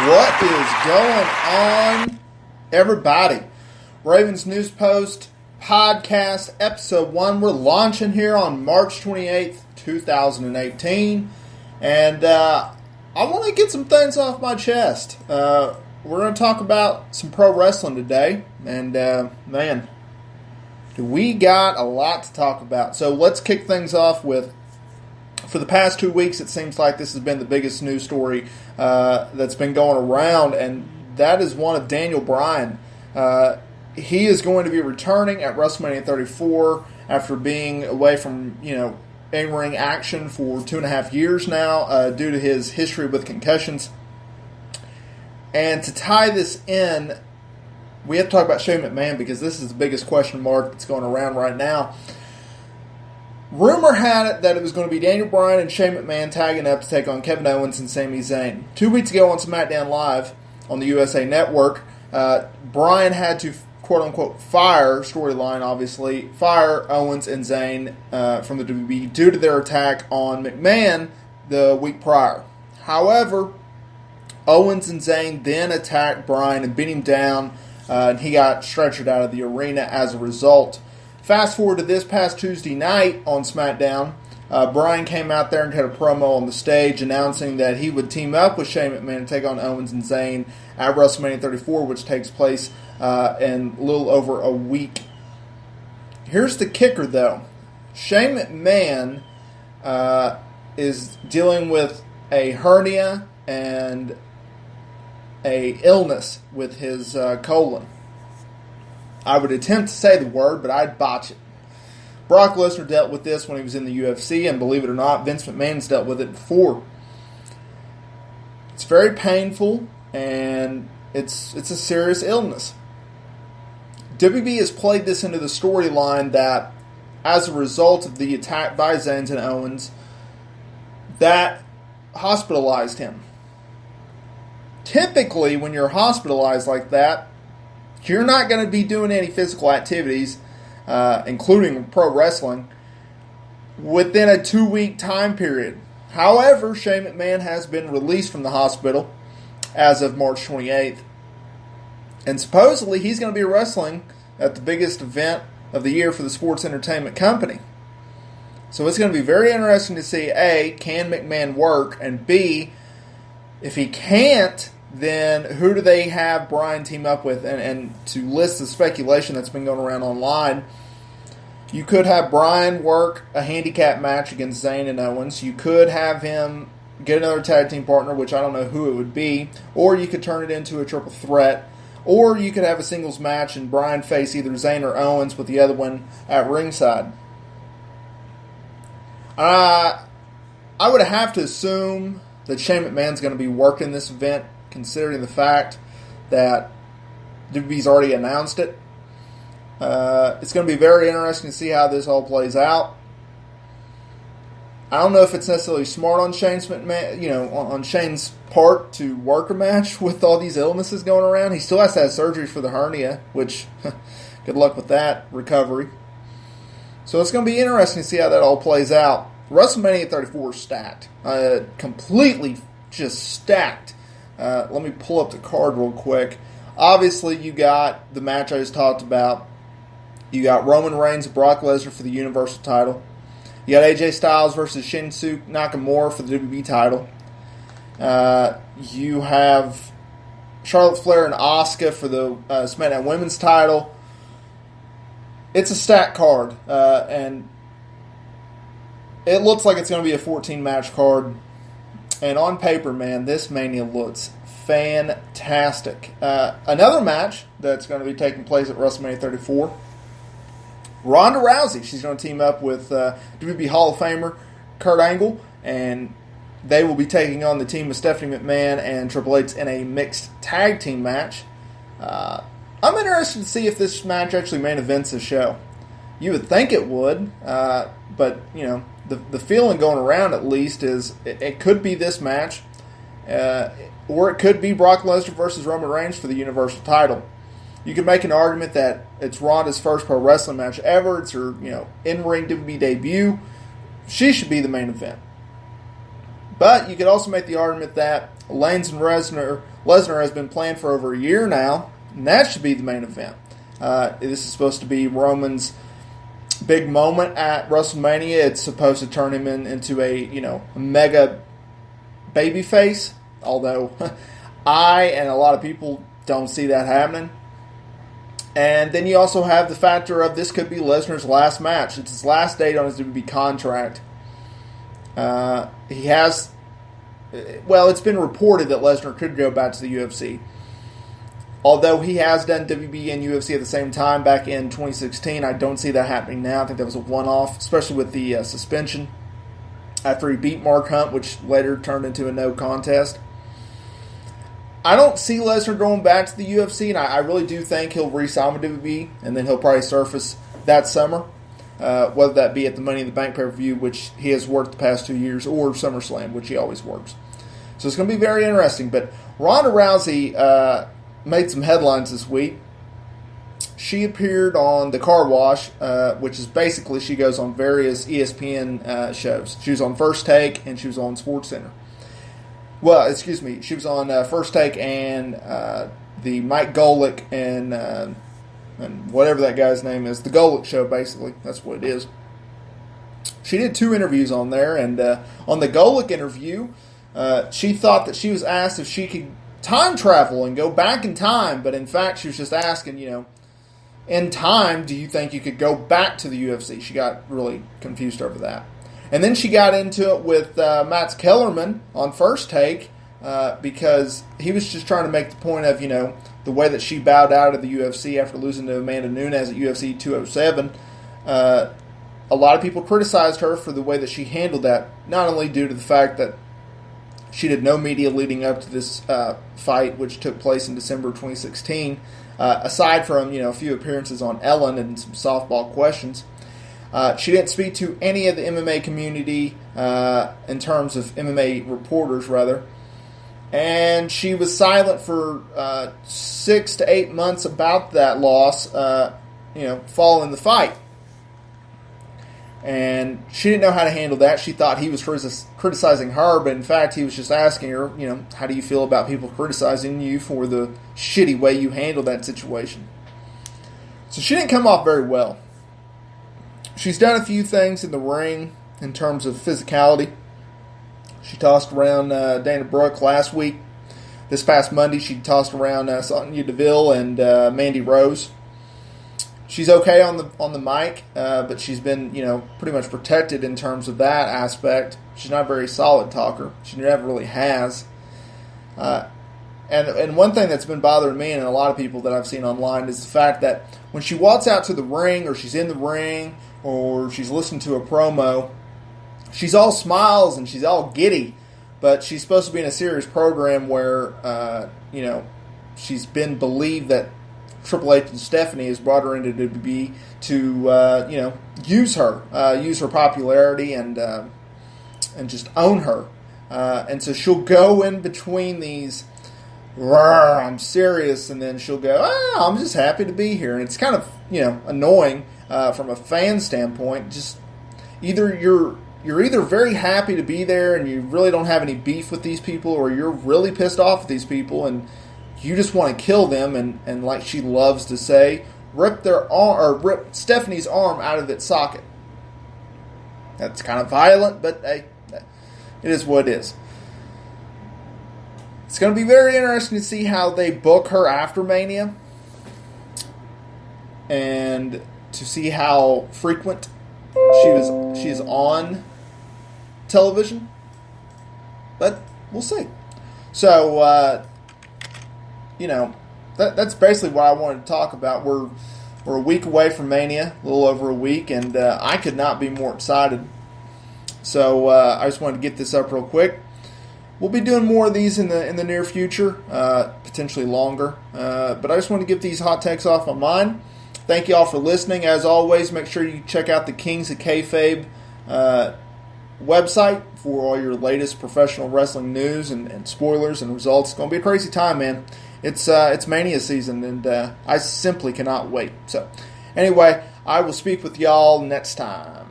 What is going on, everybody? Ravens News Post Podcast, Episode 1. We're launching here on March 28th, 2018. And I want to get some things off my chest. We're going to talk about some pro wrestling today. And, man, we got a lot to talk about. So let's kick things off with, for the past 2 weeks, it seems like this has been the biggest news story that's been going around, and that is one of Daniel Bryan. He is going to be returning at WrestleMania 34 after being away from, in-ring action for 2.5 years now due to his history with concussions. And to tie this in, we have to talk about Shane McMahon because this is the biggest question mark that's going around right now. Rumor had it that it was going to be Daniel Bryan and Shane McMahon tagging up to take on Kevin Owens and Sami Zayn. 2 weeks ago on SmackDown Live on the USA Network, Bryan had to, quote-unquote, fire Owens and Zayn from the WWE due to their attack on McMahon the week prior. However, Owens and Zayn then attacked Bryan and beat him down, and he got stretchered out of the arena as a result. Fast forward to this past Tuesday night on SmackDown, Bryan came out there and had a promo on the stage announcing that he would team up with Shane McMahon and take on Owens and Zayn at WrestleMania 34, which takes place in a little over a week. Here's the kicker, though. Shane McMahon is dealing with a hernia and a illness with his colon. I would attempt to say the word, but I'd botch it. Brock Lesnar dealt with this when he was in the UFC, and believe it or not, Vince McMahon's dealt with it before. It's very painful, and it's a serious illness. WB has played this into the storyline that, as a result of the attack by Zayn and Owens, that hospitalized him. Typically, when you're hospitalized like that, you're not going to be doing any physical activities, including pro wrestling, within a 2-week time period. However, Shane McMahon has been released from the hospital as of March 28th. And supposedly he's going to be wrestling at the biggest event of the year for the sports entertainment company. So it's going to be very interesting to see, A, can McMahon work? And B, if he can't, then who do they have Bryan team up with? And to list the speculation that's been going around online, you could have Bryan work a handicap match against Zayn and Owens. You could have him get another tag team partner, which I don't know who it would be. Or you could turn it into a triple threat. Or you could have a singles match and Bryan face either Zayn or Owens with the other one at ringside. I would have to assume that Shane McMahon's going to be working this event, considering the fact that WWE's already announced it. It's going to be very interesting to see how this all plays out. I don't know if it's necessarily smart on Shane's on Shane's part to work a match with all these illnesses going around. He still has to have surgery for the hernia, which good luck with that recovery. So it's going to be interesting to see how that all plays out. WrestleMania 34 is stacked. Completely just stacked. Let me pull up the card real quick. Obviously, you got the match I just talked about. You got Roman Reigns and Brock Lesnar for the Universal title. You got AJ Styles versus Shinsuke Nakamura for the WWE title. You have Charlotte Flair and Asuka for the SmackDown Women's title. It's a stacked card, and it looks like it's going to be a 14-match card. And on paper, man, this Mania looks fantastic. Another match that's going to be taking place at WrestleMania 34, Ronda Rousey. She's going to team up with WWE Hall of Famer Kurt Angle, and they will be taking on the team of Stephanie McMahon and Triple H in a mixed tag team match. I'm interested to see if this match actually main events the show. You would think it would, but, the feeling going around at least is it could be this match, or it could be Brock Lesnar versus Roman Reigns for the Universal title. You could make an argument that it's Ronda's first pro wrestling match ever. It's her, in-ring WWE debut. She should be the main event. But you could also make the argument that Reigns and Lesnar has been planned for over a year now, and that should be the main event. This is supposed to be Roman's big moment at WrestleMania. It's supposed to turn him into a mega babyface, although I and a lot of people don't see that happening. And then you also have the factor of this could be Lesnar's last match. It's his last date on his WWE contract. It's been reported that Lesnar could go back to the UFC. Although he has done WWE and UFC at the same time back in 2016, I don't see that happening now. I think that was a one-off, especially with the suspension after he beat Mark Hunt, which later turned into a no contest. I don't see Lesnar going back to the UFC, and I really do think he'll re-sign with WWE, and then he'll probably surface that summer, whether that be at the Money in the Bank pay-per-view, which he has worked the past 2 years, or SummerSlam, which he always works. So it's going to be very interesting. But Ronda Rousey made some headlines this week. She appeared on The Car Wash, which is basically she goes on various ESPN shows. She was on First Take, and she was on SportsCenter. Well, excuse me, she was on First Take and the Mike Golick and whatever that guy's name is, the Golick Show, basically. That's what it is. She did 2 interviews on there, and on the Golick interview, she thought that she was asked if she could time travel and go back in time, but in fact, she was just asking, in time, do you think you could go back to the UFC? She got really confused over that. And then she got into it with Matt Kellerman on First Take because he was just trying to make the point of, the way that she bowed out of the UFC after losing to Amanda Nunes at UFC 207. A lot of people criticized her for the way that she handled that, not only due to the fact that she did no media leading up to this fight, which took place in December 2016, aside from a few appearances on Ellen and some softball questions. She didn't speak to any of the MMA community in terms of MMA reporters, rather. And she was silent for 6 to 8 months about that loss, following the fight. And she didn't know how to handle that. She thought he was criticizing her, but in fact he was just asking her, how do you feel about people criticizing you for the shitty way you handled that situation? So she didn't come off very well. She's done a few things in the ring in terms of physicality. She tossed around Dana Brooke last week. This past Monday, she tossed around Sonya Deville and Mandy Rose. She's okay on the mic, but she's been pretty much protected in terms of that aspect. She's not a very solid talker. She never really has. And one thing that's been bothering me and a lot of people that I've seen online is the fact that when she walks out to the ring, or she's in the ring, or she's listening to a promo, she's all smiles and she's all giddy, but she's supposed to be in a serious program where, she's been believed that Triple H and Stephanie has brought her into WWE to, use her popularity and just own her. And so she'll go in between these, I'm serious, and then she'll go, I'm just happy to be here. And it's kind of, annoying from a fan standpoint. Just either you're either very happy to be there and you really don't have any beef with these people, or you're really pissed off with these people and you just want to kill them and like she loves to say, rip Stephanie's arm out of its socket. That's kind of violent, but hey, it is what it is. It's going to be very interesting to see how they book her after Mania, and to see how frequent she is on television. But we'll see. So, that's basically what I wanted to talk about. We're a week away from Mania, a little over a week, and I could not be more excited. So I just wanted to get this up real quick. We'll be doing more of these in the near future, potentially longer. But I just want to get these hot takes off my mind. Thank you all for listening. As always, make sure you check out the Kings of Kayfabe website for all your latest professional wrestling news and spoilers and results. It's going to be a crazy time, man. It's Mania season, and I simply cannot wait. So, anyway, I will speak with y'all next time.